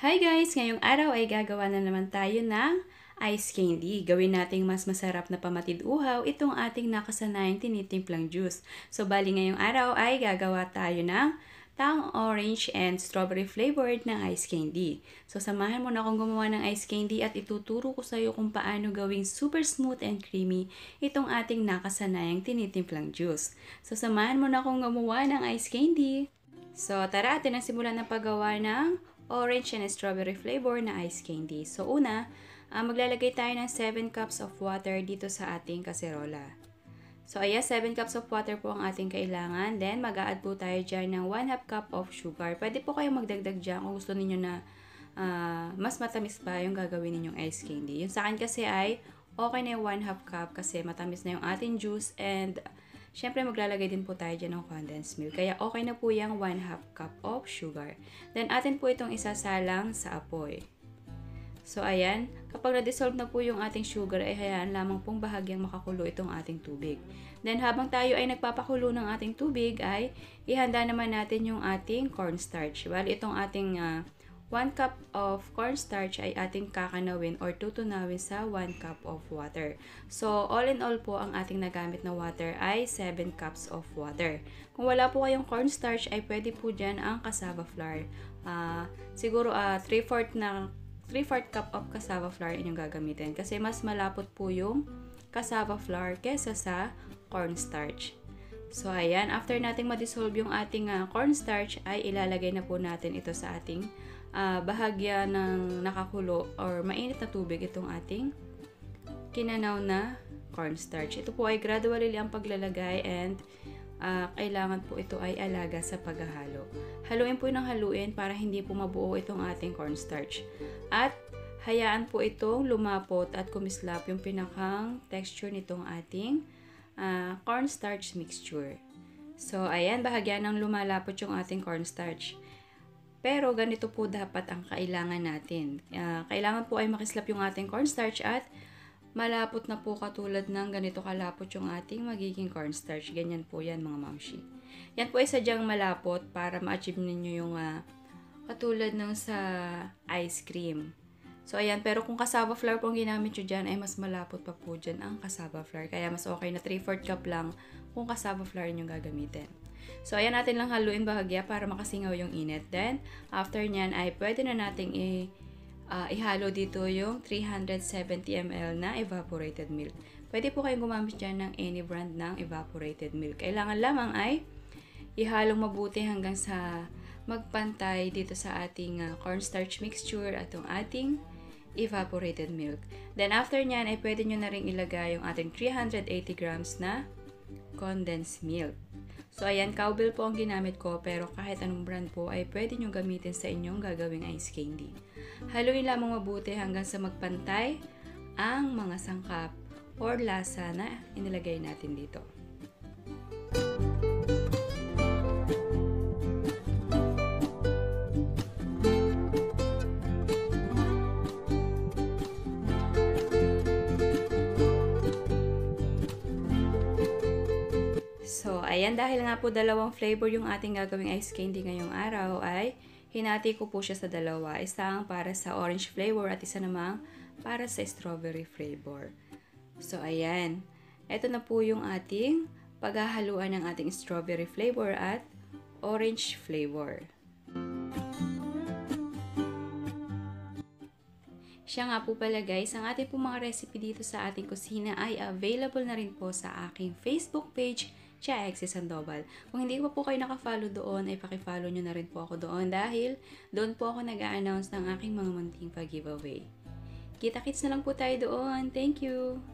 Hi guys! Ngayong araw ay gagawa na naman tayo ng ice candy. Gawin nating mas masarap na pamatid-uhaw itong ating nakasanayang tinitimplang juice. So bali ngayong araw ay gagawa tayo ng tang orange and strawberry flavored na ice candy. So samahan mo na akong gumawa ng ice candy at ituturo ko sa iyo kung paano gawing super smooth and creamy itong ating nakasanayang tinitimplang juice. So samahan mo na akong gumawa ng ice candy. So tara, atin ang simulan ng paggawa ng orange and strawberry flavor na ice candy. So una, maglalagay tayo ng 7 cups of water dito sa ating kaserola. So ayan, 7 cups of water po ang ating kailangan. Then mag-a-add po tayo dyan ng 1/2 cup of sugar. Pwede po kayong magdagdag dyan kung gusto niyo na mas matamis pa yung gagawin ninyong ice candy. Yung sa akin kasi ay okay na yung 1/2 cup kasi matamis na yung ating juice and syempre, maglalagay din po tayo dyan ng condensed milk. Kaya okay na po yung 1/2 cup of sugar. Then, atin po itong isasalang sa apoy. So, ayan. Kapag na-dissolve na po yung ating sugar, ay hayaan lamang pong bahagyang makakulo itong ating tubig. Then, habang tayo ay nagpapakulo ng ating tubig, ay ihanda naman natin yung ating cornstarch. Bali, itong ating 1 cup of cornstarch ay ating kakanawin or tutunawin sa 1 cup of water. So, all in all po, ang ating nagamit na water ay 7 cups of water. Kung wala po kayong cornstarch, ay pwede po dyan ang cassava flour. Siguro 3/4 cup of cassava flour inyong gagamitin kasi mas malapot po yung cassava flour kesa sa cornstarch. So, ayan. After nating ma-dissolve yung ating cornstarch, ay ilalagay na po natin ito sa ating bahagya ng nakakulo or mainit na tubig itong ating kinanaw na cornstarch. Ito po ay gradually ang paglalagay and kailangan po ito ay alaga sa paghahalo. Haluin po ng haluin para hindi po mabuo itong ating cornstarch. At hayaan po itong lumapot at kumislap yung pinakang texture nitong ating cornstarch mixture. So, ayan, bahagya ng lumalapot yung ating cornstarch. Pero ganito po dapat ang kailangan natin. Kailangan po ay makislap yung ating cornstarch at malapot na po katulad ng ganito kalapot yung ating magiging cornstarch. Ganyan po yan mga mamshi. Yan po ay sadyang malapot para ma-achieve ninyo yung katulad ng sa ice cream. So ayan, pero kung cassava flour po ang ginamit nyo dyan, ay mas malapot pa po dyan ang cassava flour. Kaya mas okay na 3/4 cup lang kung cassava flour yung gagamitin. So, ayan natin lang haluin bahagya para makasingaw yung init. Then, after nyan ay pwede na nating ihalo dito yung 370 ml na evaporated milk. Pwede po kayong gumamit dyan ng any brand ng evaporated milk. Kailangan lamang ay ihalong mabuti hanggang sa magpantay dito sa ating cornstarch mixture at yung ating evaporated milk. Then, after nyan ay pwede nyo na rin ilagay yung ating 380 grams na condensed milk. So, ayan, cowbell po ang ginamit ko, pero kahit anong brand po ay pwede nyo gamitin sa inyong gagawing ice candy. Haluin lamang mabuti hanggang sa magpantay ang mga sangkap or lasa na inilagay natin dito. So, ayan, dahil nga po dalawang flavor yung ating gagawing ice candy ngayong araw ay hinati ko po siya sa dalawa. Isang para sa orange flavor at isa namang para sa strawberry flavor. So, ayan. Ito na po yung ating paghahaluan ng ating strawberry flavor at orange flavor. Siya nga po pala guys, ang ating po mga recipe dito sa ating kusina ay available na rin po sa aking Facebook page, Chia X Sandoval. Kung hindi pa po kayo naka-follow doon, ay paki-follow nyo na rin po ako doon dahil doon po ako nag-a-announce ng aking mga munting pag-giveaway. Kita-kits na lang po tayo doon. Thank you!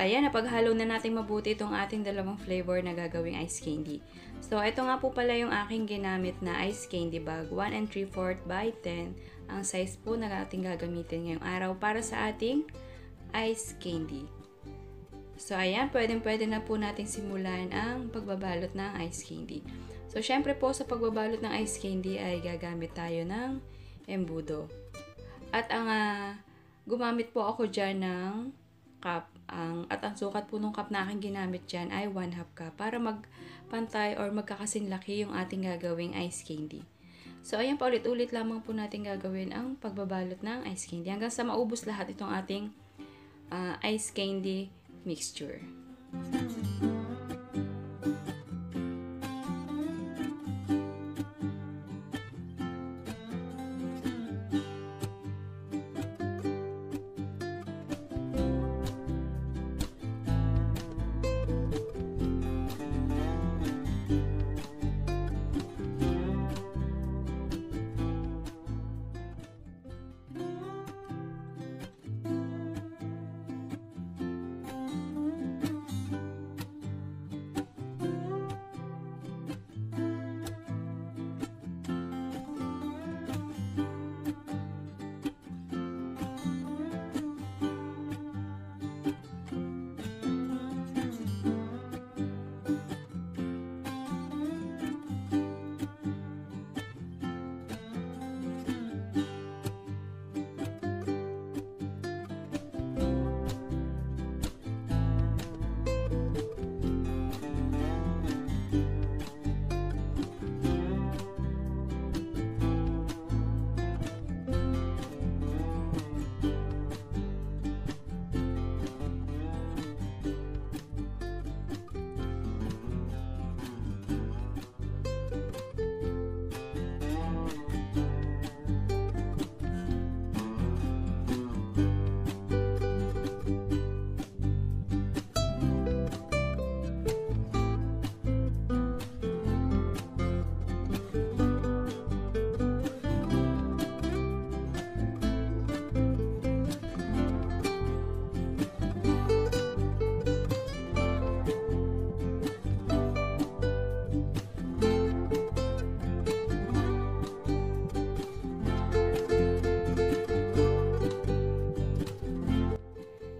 ayan, napaghalo na natin mabuti itong ating dalawang flavor na gagawing ice candy. So, ito nga po pala yung aking ginamit na ice candy bag. 1 3/4 by 10 ang size po na ating gagamitin ngayong araw para sa ating ice candy. So, ayan, pwede na po natin simulan ang pagbabalot ng ice candy. So, syempre po sa pagbabalot ng ice candy ay gagamit tayo ng embudo. At gumamit po ako dyan ng cup. At ang sukat po ng cup na aking ginamit dyan ay 1/2 cup para magpantay or magkakasing laki yung ating gagawing ice candy. So, ayan, paulit-ulit lamang po natin gagawin ang pagbabalot ng ice candy hanggang sa maubos lahat itong ating ice candy mixture.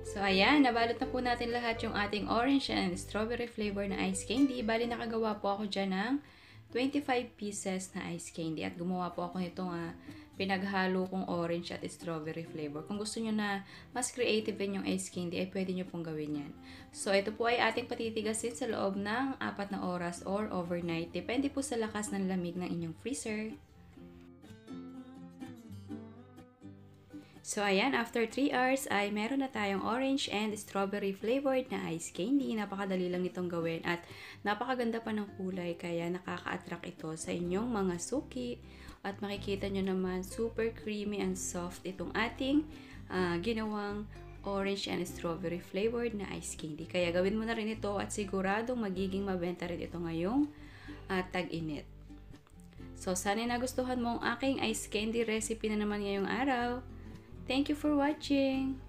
So, ayan, nabalot na po natin lahat yung ating orange and strawberry flavor na ice candy. Bali, nakagawa po ako dyan ng 25 pieces na ice candy. At gumawa po ako nitong pinaghalo kong orange at strawberry flavor. Kung gusto nyo na mas creative din yung ice candy, ay pwede nyo pong gawin yan. So, ito po ay ating patitigasin sa loob ng 4 na oras or overnight. Depende po sa lakas ng lamig ng inyong freezer. So, ayan, after 3 hours ay meron na tayong orange and strawberry flavored na ice candy. Napakadali lang itong gawin at napakaganda pa ng kulay kaya nakaka-attract ito sa inyong mga suki. At makikita nyo naman super creamy and soft itong ating ginawang orange and strawberry flavored na ice candy. Kaya gawin mo na rin ito at siguradong magiging mabenta rin ito ngayong tag-init. So, sana nagustuhan mo ang aking ice candy recipe na naman ngayong araw. Thank you for watching!